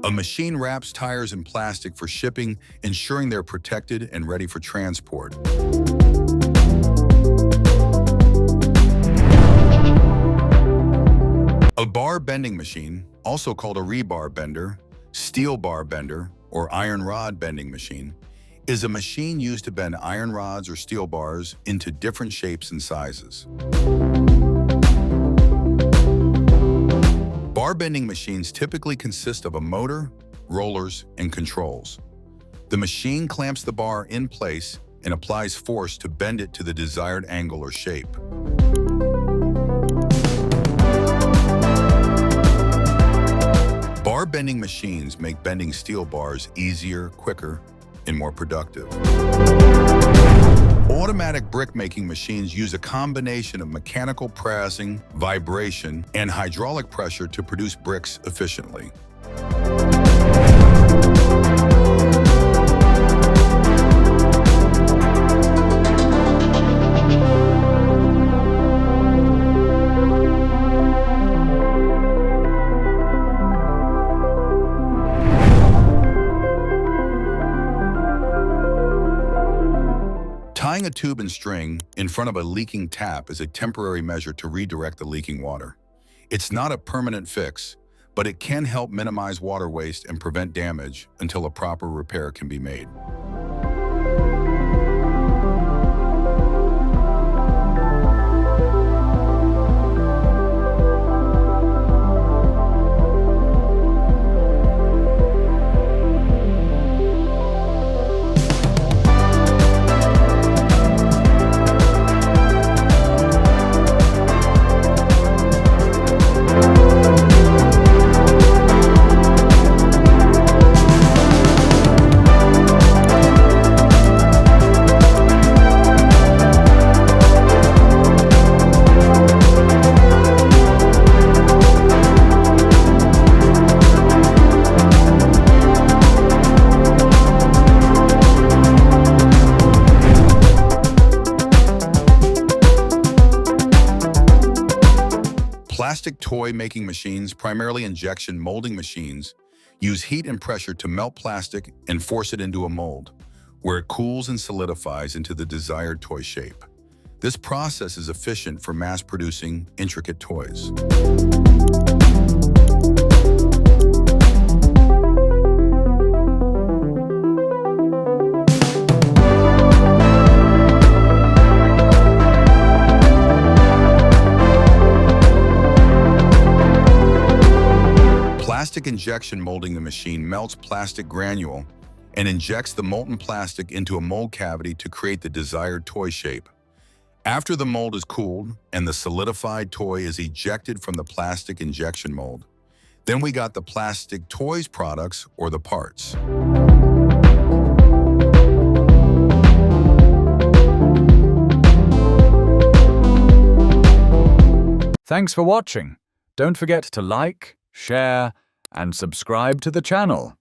A machine wraps tires in plastic for shipping, ensuring they're protected and ready for transport. A bar bending machine, also called a rebar bender, steel bar bender, or iron rod bending machine, is a machine used to bend iron rods or steel bars into different shapes and sizes. Bar bending machines typically consist of a motor, rollers, and controls. The machine clamps the bar in place and applies force to bend it to the desired angle or shape. Bar bending machines make bending steel bars easier, quicker, and more productive. Automatic brick-making machines use a combination of mechanical pressing, vibration, and hydraulic pressure to produce bricks efficiently. Tying a tube and string in front of a leaking tap is a temporary measure to redirect the leaking water. It's not a permanent fix, but it can help minimize water waste and prevent damage until a proper repair can be made. Plastic toy-making machines, primarily injection molding machines, use heat and pressure to melt plastic and force it into a mold, where it cools and solidifies into the desired toy shape. This process is efficient for mass-producing intricate toys. Plastic injection molding the machine melts plastic granule and injects the molten plastic into a mold cavity to create the desired toy shape. After the mold is cooled and the solidified toy is ejected from the plastic injection mold, then we got the plastic toys products, or the parts. Thanks for watching. Don't forget to like, share, and subscribe to the channel.